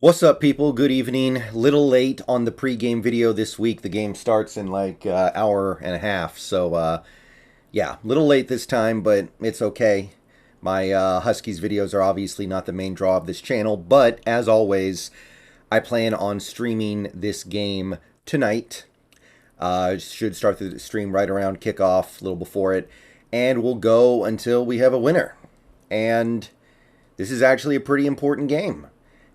What's up, people? Good evening. Little late on the pregame video this week. The game starts in like hour and a half, so yeah, little late this time, but it's okay. My Huskies videos are obviously not the main draw of this channel, but as always, I plan on streaming this game tonight. Should start the stream right around kickoff, a little before it, and we'll go until we have a winner. And this is actually a pretty important game.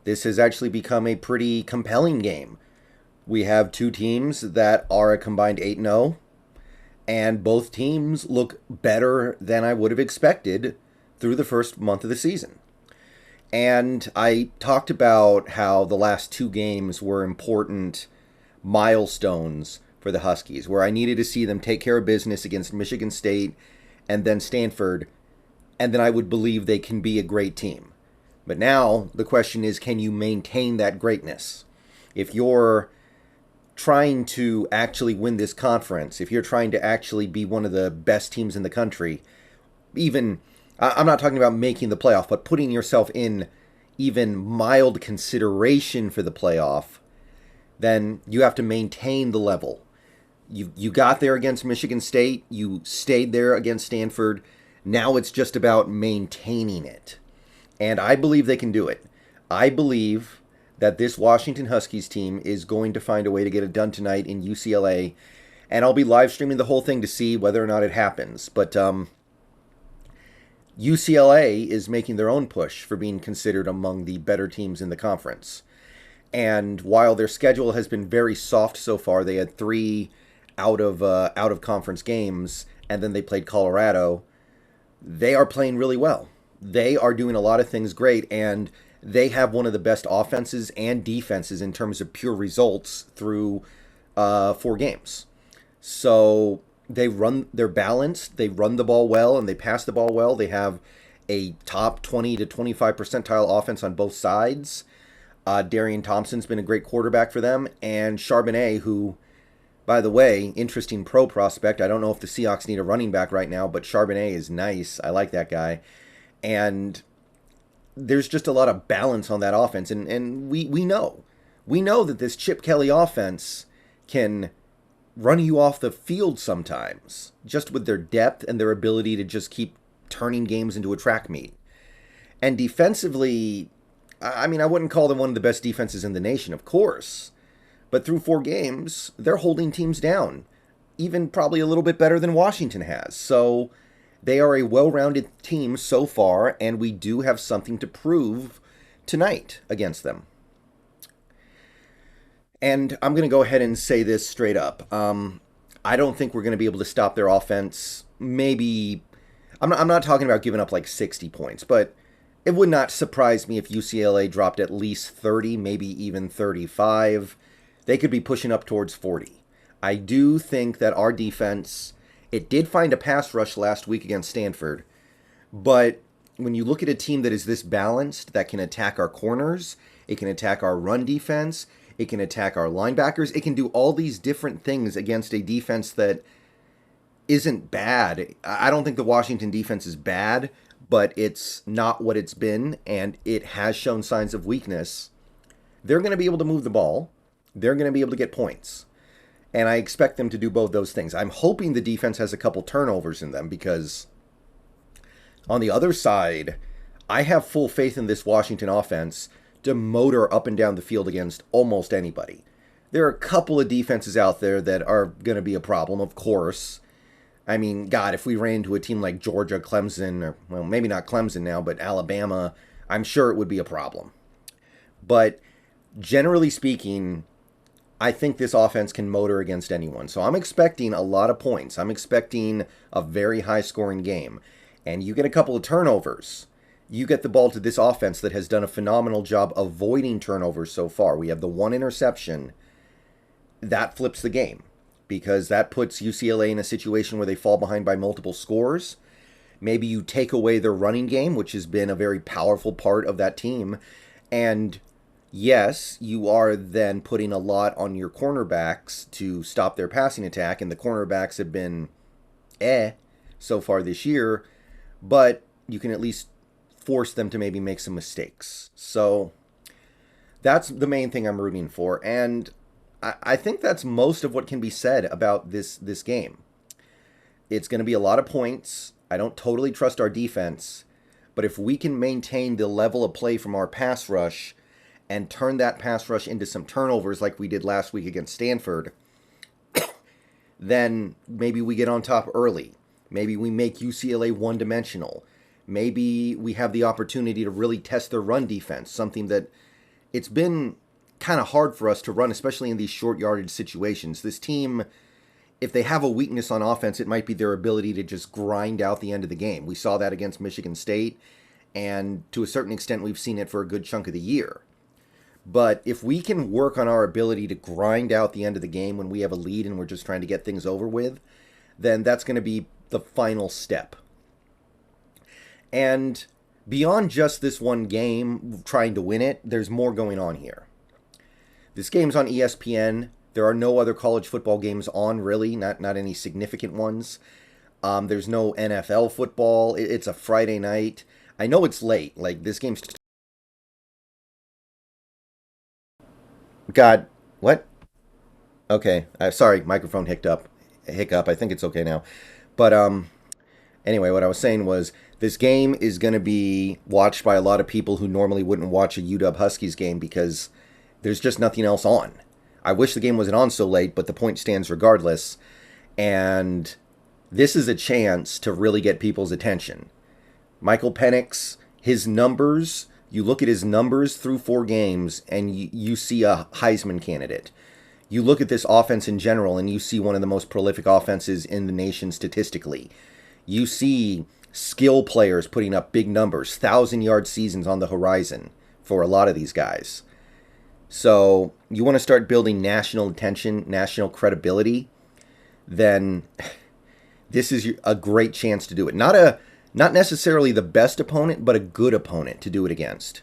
This has actually become a pretty compelling game. We have two teams that are a combined 8-0, and both teams look better than I would have expected through the first month of the season. And I talked about how the last two games were important milestones for the Huskies, where I needed to see them take care of business against Michigan State and then Stanford, and then I would believe they can be a great team. But now the question is, can you maintain that greatness? If you're trying to actually win this conference, if you're trying to actually be one of the best teams in the country, even, I'm not talking about making the playoff, but putting yourself in even mild consideration for the playoff, then you have to maintain the level. You got there against Michigan State, you stayed there against Stanford, now it's just about maintaining it. And I believe they can do it. I believe that this Washington Huskies team is going to find a way to get it done tonight in UCLA. And I'll be live streaming the whole thing to see whether or not it happens. But UCLA is making their own push for being considered among the better teams in the conference. And while their schedule has been very soft so far, they had 3 out of conference games, and then they played Colorado. They are playing really well. They are doing a lot of things great, and they have one of the best offenses and defenses in terms of pure results through 4 games. So they're balanced, they run the ball well, and they pass the ball well. They have a top 20 to 25 percentile offense on both sides. Darian Thompson's been a great quarterback for them, and Charbonnet, who, by the way, interesting pro prospect. I don't know if the Seahawks need a running back right now, but Charbonnet is nice. I like that guy. And there's just a lot of balance on that offense. And we know that this Chip Kelly offense can run you off the field sometimes, just with their depth and their ability to just keep turning games into a track meet. And defensively, I mean, I wouldn't call them one of the best defenses in the nation, of course. But through 4 games, they're holding teams down, even probably a little bit better than Washington has. So they are a well-rounded team so far, and we do have something to prove tonight against them. And I'm going to go ahead and say this straight up. I don't think we're going to be able to stop their offense. Maybe, I'm not talking about giving up like 60 points, but it would not surprise me if UCLA dropped at least 30, maybe even 35. They could be pushing up towards 40. I do think that our defense, it did find a pass rush last week against Stanford, but when you look at a team that is this balanced, that can attack our corners, it can attack our run defense, it can attack our linebackers, it can do all these different things against a defense that isn't bad. I don't think the Washington defense is bad, but it's not what it's been, and it has shown signs of weakness. They're going to be able to move the ball. They're going to be able to get points. And I expect them to do both those things. I'm hoping the defense has a couple turnovers in them, because on the other side, I have full faith in this Washington offense to motor up and down the field against almost anybody. There are a couple of defenses out there that are going to be a problem, of course. I mean, God, if we ran into a team like Georgia, Clemson, or, well, maybe not Clemson now, but Alabama, I'm sure it would be a problem. But generally speaking, I think this offense can motor against anyone. So I'm expecting a lot of points. I'm expecting a very high-scoring game. And you get a couple of turnovers. You get the ball to this offense that has done a phenomenal job avoiding turnovers so far. We have the 1 interception. That flips the game, because that puts UCLA in a situation where they fall behind by multiple scores. Maybe you take away their running game, which has been a very powerful part of that team, and yes, you are then putting a lot on your cornerbacks to stop their passing attack, and the cornerbacks have been so far this year, but you can at least force them to maybe make some mistakes. So That's the main thing I'm rooting for, and I think that's most of what can be said about this game. It's going to be a lot of points. I don't totally trust our defense, but if we can maintain the level of play from our pass rush and turn that pass rush into some turnovers like we did last week against Stanford, then maybe we get on top early. Maybe we make UCLA one-dimensional. Maybe we have the opportunity to really test their run defense, something that it's been kind of hard for us to run, especially in these short yardage situations. This team, if they have a weakness on offense, it might be their ability to just grind out the end of the game. We saw that against Michigan State, and to a certain extent, we've seen it for a good chunk of the year. But if we can work on our ability to grind out the end of the game when we have a lead and we're just trying to get things over with, then that's going to be the final step. And beyond just this one game, trying to win it, there's more going on here. This game's on ESPN. There are no other college football games on, really, not any significant ones. There's no NFL football. It's a Friday night. I know it's late. Like, this game's... God, what? Okay, sorry, microphone hiccup. I think it's okay now. But, anyway, what I was saying was, this game is going to be watched by a lot of people who normally wouldn't watch a UW Huskies game because there's just nothing else on. I wish the game wasn't on so late, but the point stands regardless. And this is a chance to really get people's attention. Michael Penix, his numbers, you look at his numbers through 4 games and you see a Heisman candidate. You look at this offense in general and you see one of the most prolific offenses in the nation statistically. You see skill players putting up big numbers, 1,000-yard seasons on the horizon for a lot of these guys. So you want to start building national attention, national credibility, then this is a great chance to do it. Not necessarily the best opponent, but a good opponent to do it against.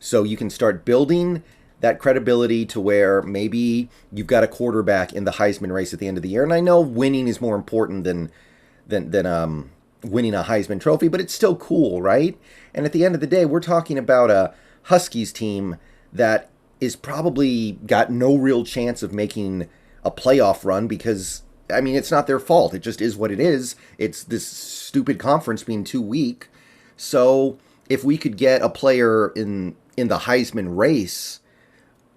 So you can start building that credibility to where maybe you've got a quarterback in the Heisman race at the end of the year. And I know winning is more important than winning a Heisman Trophy, but it's still cool, right? And at the end of the day, we're talking about a Huskies team that is probably got no real chance of making a playoff run because, I mean, it's not their fault. It just is what it is. It's this stupid conference being too weak. So if we could get a player in the Heisman race,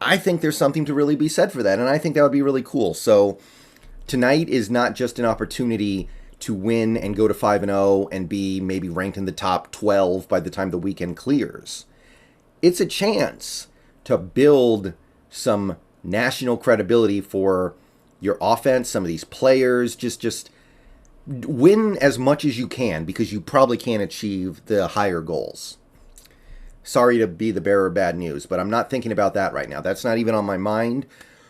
I think there's something to really be said for that, and I think that would be really cool. So tonight is not just an opportunity to win and go to 5-0 and be maybe ranked in the top 12 by the time the weekend clears. It's a chance to build some national credibility for your offense, some of these players. Just win as much as you can because you probably can't achieve the higher goals. Sorry to be the bearer of bad news, but I'm not thinking about that right now. That's not even on my mind.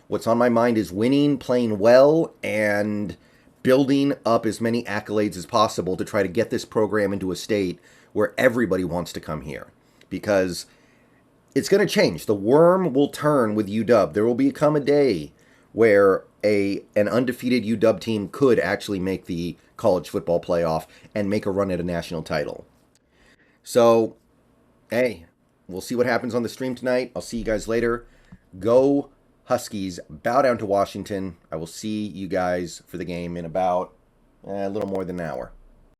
What's on my mind is winning, playing well, and building up as many accolades as possible to try to get this program into a state where everybody wants to come here. Because it's going to change. The worm will turn with UW. There will become a day where an undefeated UW team could actually make the college football playoff and make a run at a national title. So, hey, we'll see what happens on the stream tonight. I'll see you guys later. Go Huskies. Bow down to Washington. I will see you guys for the game in about a little more than an hour.